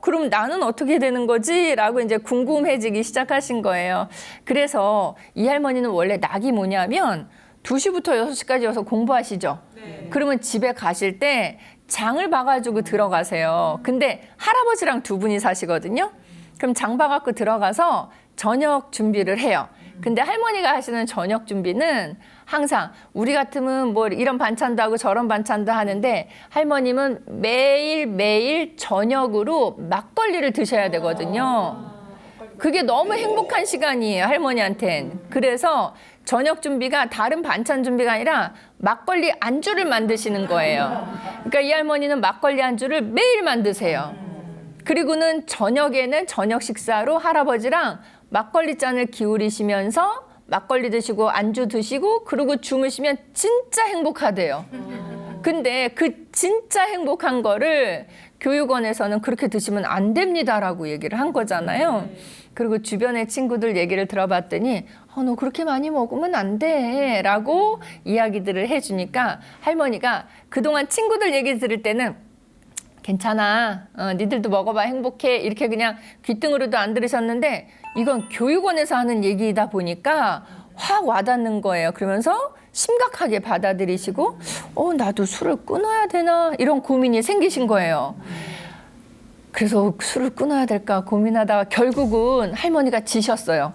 그럼 나는 어떻게 되는 거지? 라고 이제 궁금해지기 시작하신 거예요. 그래서 이 할머니는 원래 낙이 뭐냐면 2시부터 6시까지 와서 공부하시죠. 네. 그러면 집에 가실 때 장을 봐가지고 들어가세요. 근데 할아버지랑 2분이 사시거든요. 그럼 장 봐갖고 들어가서 저녁 준비를 해요. 근데 할머니가 하시는 저녁 준비는 항상 우리 같으면 뭐 이런 반찬도 하고 저런 반찬도 하는데 할머님은 매일매일 저녁으로 막걸리를 드셔야 되거든요. 그게 너무 행복한 시간이에요, 할머니한텐. 그래서 저녁 준비가 다른 반찬 준비가 아니라 막걸리 안주를 만드시는 거예요. 그러니까 이 할머니는 막걸리 안주를 매일 만드세요. 그리고는 저녁에는 저녁 식사로 할아버지랑 막걸리 잔을 기울이시면서 막걸리 드시고 안주 드시고 그리고 주무시면 진짜 행복하대요. 근데 그 진짜 행복한 거를 교육원에서는 그렇게 드시면 안 됩니다라고 얘기를 한 거잖아요. 그리고 주변의 친구들 얘기를 들어봤더니 너 그렇게 많이 먹으면 안 돼 라고 이야기들을 해주니까 할머니가 그동안 친구들 얘기 들을 때는 괜찮아. 니들도 먹어봐. 행복해. 이렇게 그냥 귀등으로도 안 들으셨는데 이건 교육원에서 하는 얘기다 보니까 확 와닿는 거예요. 그러면서 심각하게 받아들이시고 나도 술을 끊어야 되나 이런 고민이 생기신 거예요. 그래서 술을 끊어야 될까 고민하다가 결국은 할머니가 지셨어요.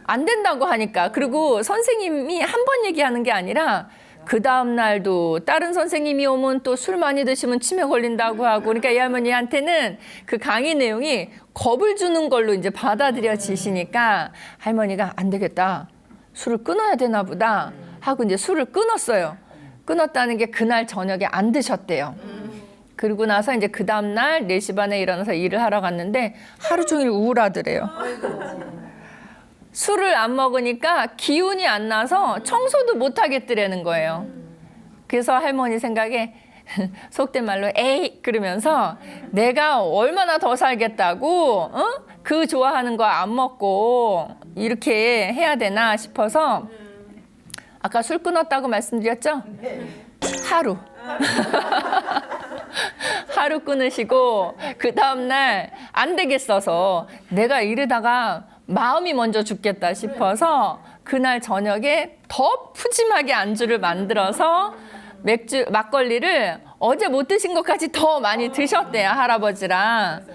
안 된다고 하니까. 그리고 선생님이 한 번 얘기하는 게 아니라 그 다음 날도 다른 선생님이 오면 또 술 많이 드시면 치매 걸린다고 하고 그러니까 이 할머니한테는 그 강의 내용이 겁을 주는 걸로 이제 받아들여지시니까 할머니가 안 되겠다. 술을 끊어야 되나 보다 하고 이제 술을 끊었어요. 끊었다는 게 그날 저녁에 안 드셨대요. 그리고 나서 이제 그 다음날 4시 반에 일어나서 일을 하러 갔는데 하루 종일 우울하더래요. 술을 안 먹으니까 기운이 안 나서 청소도 못 하겠더라는 거예요. 그래서 할머니 생각에 속된 말로 에이 그러면서 내가 얼마나 더 살겠다고 그 좋아하는 거 안 먹고 이렇게 해야 되나 싶어서 아까 술 끊었다고 말씀드렸죠? 하루. 하루 끊으시고 그 다음날 안 되겠어서 내가 이러다가 마음이 먼저 죽겠다 싶어서 그날 저녁에 더 푸짐하게 안주를 만들어서 막걸리를 어제 못 드신 것까지 더 많이 드셨대요, 할아버지랑.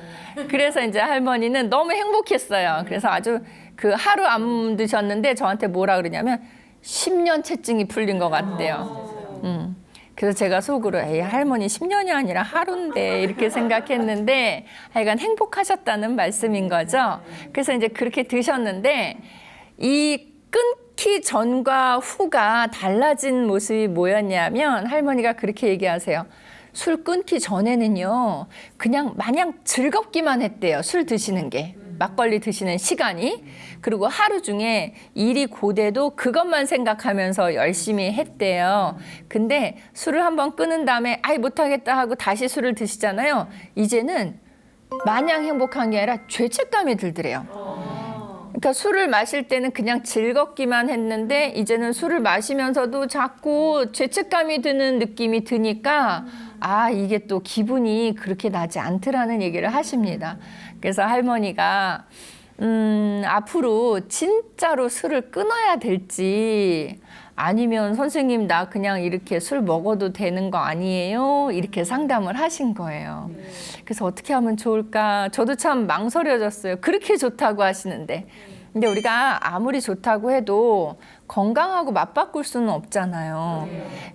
그래서 이제 할머니는 너무 행복했어요. 그래서 아주 그 하루 안 드셨는데 저한테 뭐라 그러냐면 10년 채증이 풀린 것 같대요. 그래서 제가 속으로 에이, 할머니 10년이 아니라 하루인데 이렇게 생각했는데 하여간 행복하셨다는 말씀인 거죠. 그래서 이제 그렇게 드셨는데 이 끊기 전과 후가 달라진 모습이 뭐였냐면 할머니가 그렇게 얘기하세요. 술 끊기 전에는요, 그냥 마냥 즐겁기만 했대요. 술 드시는 게. 막걸리 드시는 시간이. 그리고 하루 중에 일이 고돼도 그것만 생각하면서 열심히 했대요. 근데 술을 한번 끊은 다음에 아이 못하겠다 하고 다시 술을 드시잖아요. 이제는 마냥 행복한 게 아니라 죄책감이 들더래요. 그러니까 술을 마실 때는 그냥 즐겁기만 했는데 이제는 술을 마시면서도 자꾸 죄책감이 드는 느낌이 드니까 아, 이게 또 기분이 그렇게 나지 않더라는 얘기를 하십니다. 그래서 할머니가 앞으로 진짜로 술을 끊어야 될지 아니면 선생님 나 그냥 이렇게 술 먹어도 되는 거 아니에요? 이렇게 상담을 하신 거예요. 그래서 어떻게 하면 좋을까? 저도 참 망설여졌어요. 그렇게 좋다고 하시는데. 근데 우리가 아무리 좋다고 해도 건강하고 맞바꿀 수는 없잖아요.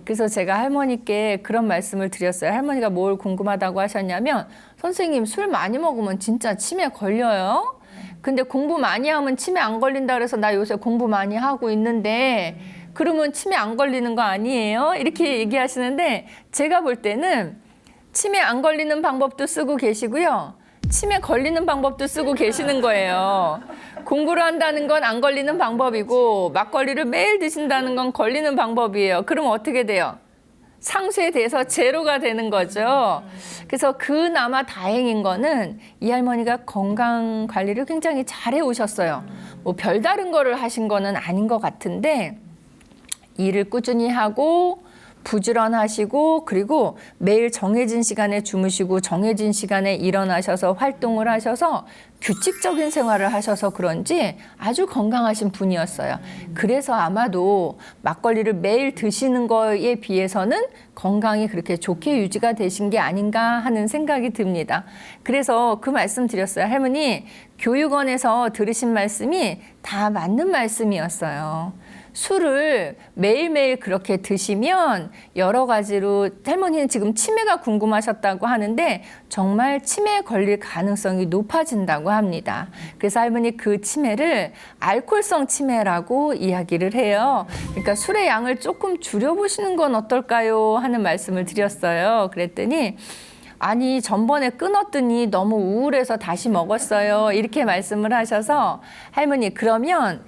그래서 제가 할머니께 그런 말씀을 드렸어요. 할머니가 뭘 궁금하다고 하셨냐면 선생님 술 많이 먹으면 진짜 치매 걸려요? 근데 공부 많이 하면 치매 안 걸린다 그래서 나 요새 공부 많이 하고 있는데 그러면 치매 안 걸리는 거 아니에요? 이렇게 얘기하시는데 제가 볼 때는 치매 안 걸리는 방법도 쓰고 계시고요. 치매 걸리는 방법도 쓰고 계시는 거예요. 공부를 한다는 건 안 걸리는 방법이고 막걸리를 매일 드신다는 건 걸리는 방법이에요. 그러면 어떻게 돼요? 상쇄돼서 제로가 되는 거죠. 그래서 그나마 다행인 거는 이 할머니가 건강 관리를 굉장히 잘해 오셨어요. 뭐 별다른 거를 하신 거는 아닌 것 같은데 일을 꾸준히 하고 부지런하시고 그리고 매일 정해진 시간에 주무시고 정해진 시간에 일어나셔서 활동을 하셔서 규칙적인 생활을 하셔서 그런지 아주 건강하신 분이었어요. 그래서 아마도 막걸리를 매일 드시는 거에 비해서는 건강이 그렇게 좋게 유지가 되신 게 아닌가 하는 생각이 듭니다. 그래서 그 말씀 드렸어요. 할머니, 교육원에서 들으신 말씀이 다 맞는 말씀이었어요. 술을 매일매일 그렇게 드시면 여러 가지로 할머니는 지금 치매가 궁금하셨다고 하는데 정말 치매에 걸릴 가능성이 높아진다고 합니다. 그래서 할머니 그 치매를 알코올성 치매라고 이야기를 해요. 그러니까 술의 양을 조금 줄여보시는 건 어떨까요? 하는 말씀을 드렸어요. 그랬더니 아니 전번에 끊었더니 너무 우울해서 다시 먹었어요. 이렇게 말씀을 하셔서 할머니 그러면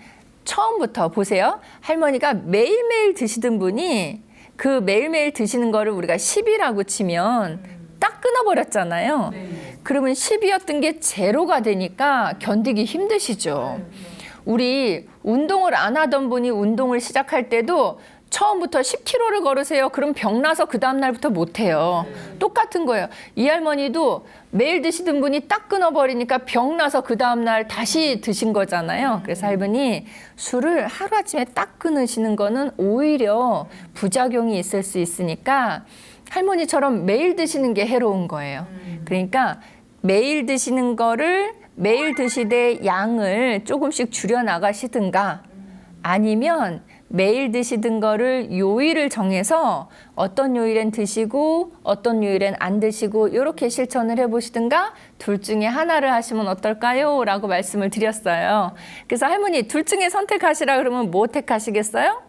처음부터 보세요. 할머니가 매일매일 드시던 분이 그 매일매일 드시는 거를 우리가 10이라고 치면 딱 끊어버렸잖아요. 그러면 10이었던 게 제로가 되니까 견디기 힘드시죠. 우리 운동을 안 하던 분이 운동을 시작할 때도 처음부터 10km를 걸으세요. 그럼 병나서 그 다음날부터 못해요. 똑같은 거예요. 이 할머니도 매일 드시던 분이 딱 끊어버리니까 병나서 그 다음날 다시 드신 거잖아요. 그래서 할머니 술을 하루아침에 딱 끊으시는 거는 오히려 부작용이 있을 수 있으니까 할머니처럼 매일 드시는 게 해로운 거예요. 그러니까 매일 드시는 거를 매일 드시되 양을 조금씩 줄여 나가시든가 아니면 매일 드시던 거를 요일을 정해서 어떤 요일엔 드시고 어떤 요일엔 안 드시고 이렇게 실천을 해보시든가 둘 중에 하나를 하시면 어떨까요? 라고 말씀을 드렸어요. 그래서 할머니 둘 중에 선택하시라 그러면 뭐 택하시겠어요?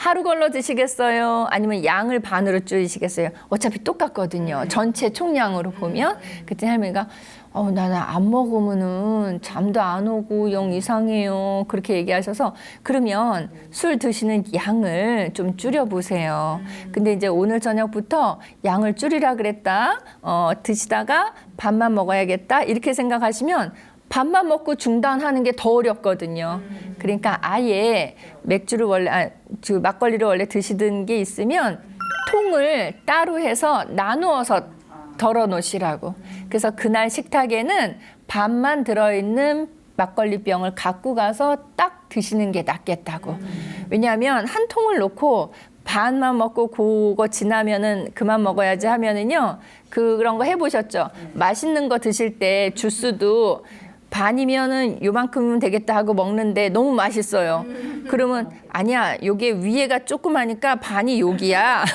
하루 걸러 드시겠어요? 아니면 양을 반으로 줄이시겠어요? 어차피 똑같거든요. 전체 총량으로 보면. 그때 할머니가 나는 안 먹으면은 잠도 안 오고 영 이상해요. 그렇게 얘기하셔서 그러면 술 드시는 양을 좀 줄여보세요. 근데 이제 오늘 저녁부터 양을 줄이라 그랬다. 드시다가 밥만 먹어야겠다. 이렇게 생각하시면 밥만 먹고 중단하는 게 더 어렵거든요. 그러니까 아예 맥주를 막걸리를 원래 드시던 게 있으면 통을 따로 해서 나누어서 덜어 놓으시라고. 그래서 그날 식탁에는 반만 들어있는 막걸리 병을 갖고 가서 딱 드시는 게 낫겠다고. 왜냐하면 한 통을 놓고 반만 먹고 그거 지나면은 그만 먹어야지 하면은요. 그런 거 해보셨죠? 맛있는 거 드실 때 주스도 반이면은 요만큼은 되겠다 하고 먹는데 너무 맛있어요. 그러면 아니야, 요게 위에가 조그마니까 반이 여기야.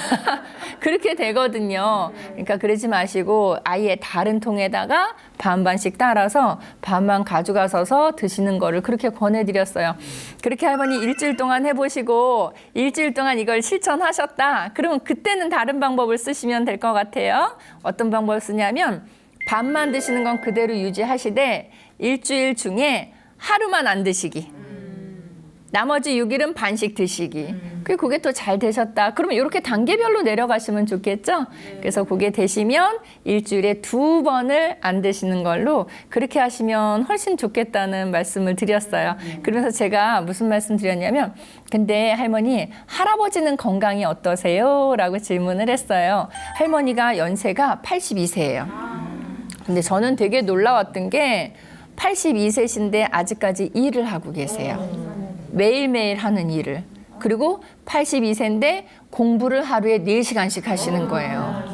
그렇게 되거든요. 그러니까 그러지 마시고 아예 다른 통에다가 반반씩 따라서 반만 가져가셔서 드시는 거를 그렇게 권해드렸어요. 그렇게 할머니 일주일 동안 해보시고 일주일 동안 이걸 실천하셨다. 그러면 그때는 다른 방법을 쓰시면 될 것 같아요. 어떤 방법을 쓰냐면 반만 드시는 건 그대로 유지하시되 일주일 중에 하루만 안 드시기. 나머지 6일은 반씩 드시기. 그게 또 잘 되셨다. 그러면 이렇게 단계별로 내려가시면 좋겠죠? 그래서 그게 되시면 일주일에 2번을 안 드시는 걸로 그렇게 하시면 훨씬 좋겠다는 말씀을 드렸어요. 그러면서 제가 무슨 말씀 드렸냐면 근데 할머니, 할아버지는 건강이 어떠세요? 라고 질문을 했어요. 할머니가 연세가 82세예요. 근데 저는 되게 놀라웠던 게 82세신데 아직까지 일을 하고 계세요. 매일매일 하는 일을. 그리고 82세인데 공부를 하루에 4시간씩 하시는 거예요.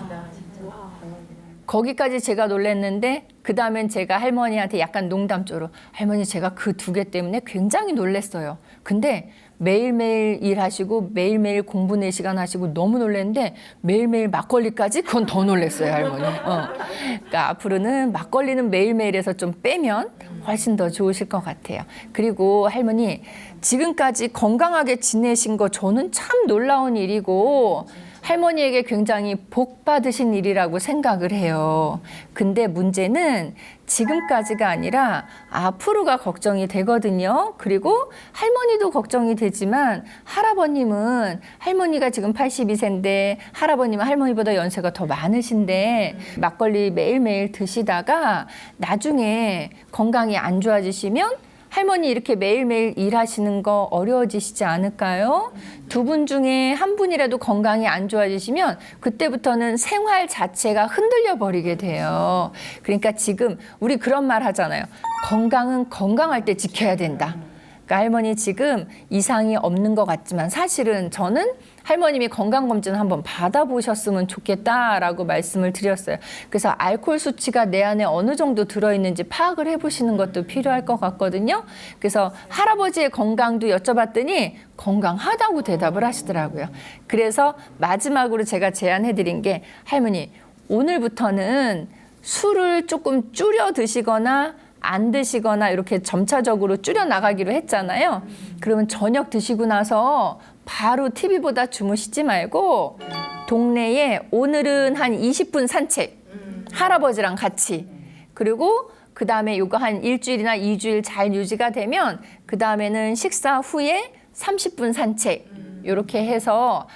거기까지 제가 놀랐는데 그 다음엔 제가 할머니한테 약간 농담조로 할머니 제가 그 2개 때문에 굉장히 놀랐어요. 근데 매일매일 일하시고 매일매일 공부 4시간 하시고 너무 놀랐는데 매일매일 막걸리까지 그건 더 놀랐어요, 할머니. 그러니까 앞으로는 막걸리는 매일매일에서 좀 빼면 훨씬 더 좋으실 것 같아요. 그리고 할머니 지금까지 건강하게 지내신 거 저는 참 놀라운 일이고 할머니에게 굉장히 복 받으신 일이라고 생각을 해요. 근데 문제는 지금까지가 아니라 앞으로가 걱정이 되거든요. 그리고 할머니도 걱정이 되지만 할아버님은 할머니가 지금 82세인데 할아버님은 할머니보다 연세가 더 많으신데 막걸리 매일매일 드시다가 나중에 건강이 안 좋아지시면 할머니 이렇게 매일매일 일하시는 거 어려워지시지 않을까요? 2분 중에 한 분이라도 건강이 안 좋아지시면 그때부터는 생활 자체가 흔들려 버리게 돼요. 그러니까 지금 우리 그런 말 하잖아요. 건강은 건강할 때 지켜야 된다. 그러니까 할머니 지금 이상이 없는 것 같지만 사실은 저는 할머님이 건강검진을 한번 받아보셨으면 좋겠다라고 말씀을 드렸어요. 그래서 알코올 수치가 내 안에 어느 정도 들어있는지 파악을 해보시는 것도 필요할 것 같거든요. 그래서 할아버지의 건강도 여쭤봤더니 건강하다고 대답을 하시더라고요. 그래서 마지막으로 제가 제안해드린 게 할머니 오늘부터는 술을 조금 줄여 드시거나 안 드시거나 이렇게 점차적으로 줄여 나가기로 했잖아요. 그러면 저녁 드시고 나서 바로 TV보다 주무시지 말고 동네에 오늘은 한 20분 산책 할아버지랑 같이 그리고 그 다음에 이거 한 일주일이나 2주일 잘 유지가 되면 그 다음에는 식사 후에 30분 산책 이렇게 해서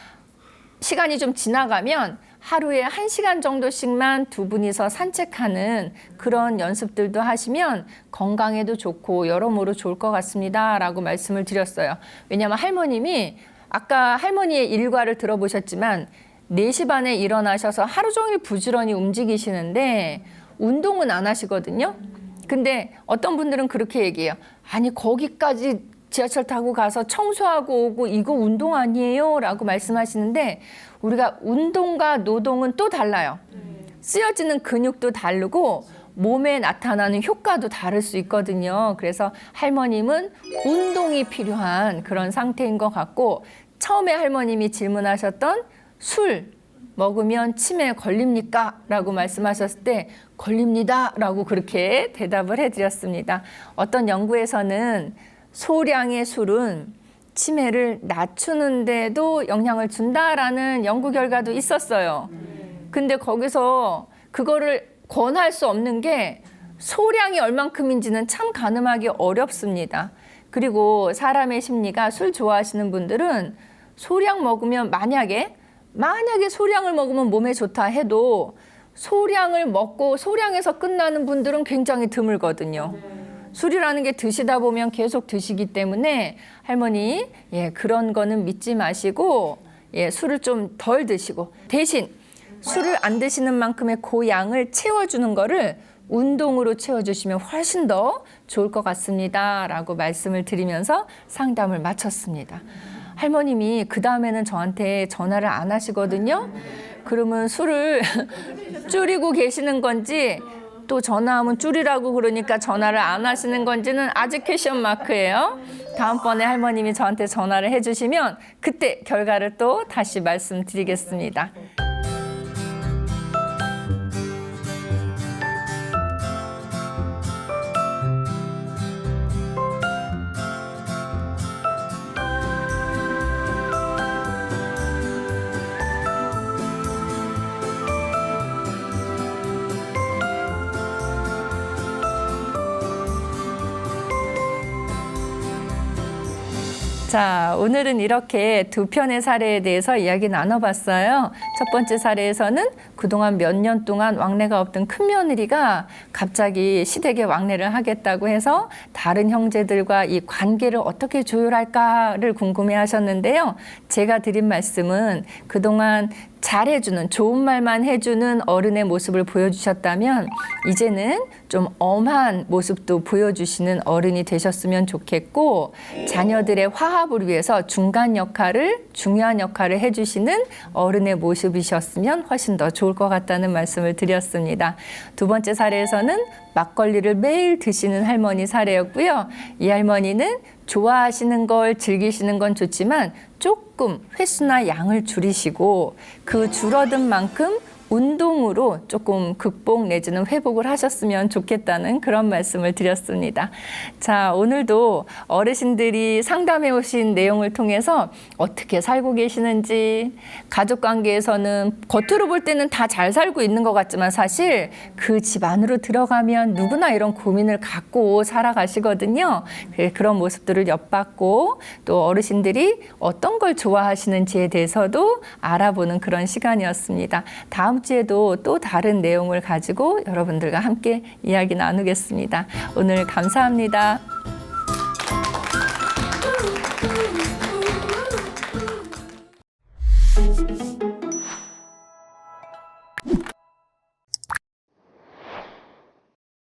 시간이 좀 지나가면 하루에 1시간 정도씩만 2분이서 산책하는 그런 연습들도 하시면 건강에도 좋고 여러모로 좋을 것 같습니다 라고 말씀을 드렸어요. 왜냐하면 할머님이 아까 할머니의 일과를 들어보셨지만 4시 반에 일어나셔서 하루 종일 부지런히 움직이시는데 운동은 안 하시거든요. 근데 어떤 분들은 그렇게 얘기해요. 아니 거기까지 지하철 타고 가서 청소하고 오고 이거 운동 아니에요? 라고 말씀하시는데 우리가 운동과 노동은 또 달라요. 쓰여지는 근육도 다르고 몸에 나타나는 효과도 다를 수 있거든요. 그래서 할머님은 운동이 필요한 그런 상태인 것 같고 처음에 할머님이 질문하셨던 술 먹으면 치매 걸립니까? 라고 말씀하셨을 때 걸립니다 라고 그렇게 대답을 해드렸습니다. 어떤 연구에서는 소량의 술은 치매를 낮추는데도 영향을 준다라는 연구 결과도 있었어요. 근데 거기서 그거를 권할 수 없는 게 소량이 얼만큼인지는 참 가늠하기 어렵습니다. 그리고 사람의 심리가 술 좋아하시는 분들은 소량 먹으면 만약에 소량을 먹으면 몸에 좋다 해도 소량을 먹고 소량에서 끝나는 분들은 굉장히 드물거든요. 술이라는 게 드시다 보면 계속 드시기 때문에 할머니 그런 거는 믿지 마시고 술을 좀 덜 드시고 대신 술을 안 드시는 만큼의 그 양을 채워주는 거를 운동으로 채워주시면 훨씬 더 좋을 것 같습니다 라고 말씀을 드리면서 상담을 마쳤습니다. 할머님이 그 다음에는 저한테 전화를 안 하시거든요. 그러면 술을 줄이고 계시는 건지 또 전화하면 줄이라고 그러니까 전화를 안 하시는 건지는 아직 퀘션 마크예요. 다음번에 할머님이 저한테 전화를 해주시면 그때 결과를 또 다시 말씀드리겠습니다. 자, 오늘은 이렇게 두 편의 사례에 대해서 이야기 나눠봤어요. 첫 번째 사례에서는 그동안 몇 년 동안 왕래가 없던 큰며느리가 갑자기 시댁에 왕래를 하겠다고 해서 다른 형제들과 이 관계를 어떻게 조율할까를 궁금해하셨는데요. 제가 드린 말씀은 그동안 잘해주는, 좋은 말만 해주는 어른의 모습을 보여주셨다면 이제는 좀 엄한 모습도 보여주시는 어른이 되셨으면 좋겠고, 자녀들의 화합을 위해서 중간 역할을, 중요한 역할을 해주시는 어른의 모습이셨으면 훨씬 더 좋을 것 같다는 말씀을 드렸습니다. 두 번째 사례에서는 막걸리를 매일 드시는 할머니 사례였고요. 이 할머니는 좋아하시는 걸 즐기시는 건 좋지만 조금 횟수나 양을 줄이시고 그 줄어든 만큼 운동으로 조금 극복 내지는 회복을 하셨으면 좋겠다는 그런 말씀을 드렸습니다. 자, 오늘도 어르신들이 상담해 오신 내용을 통해서 어떻게 살고 계시는지, 가족 관계에서는 겉으로 볼 때는 다 잘 살고 있는 것 같지만 사실 그 집 안으로 들어가면 누구나 이런 고민을 갖고 살아가시거든요. 그런 모습들을 엿봤고 또 어르신들이 어떤 걸 좋아하시는지에 대해서도 알아보는 그런 시간이었습니다. 다음 주에도 또 다른 내용을 가지고 여러분들과 함께 이야기 나누겠습니다. 오늘 감사합니다.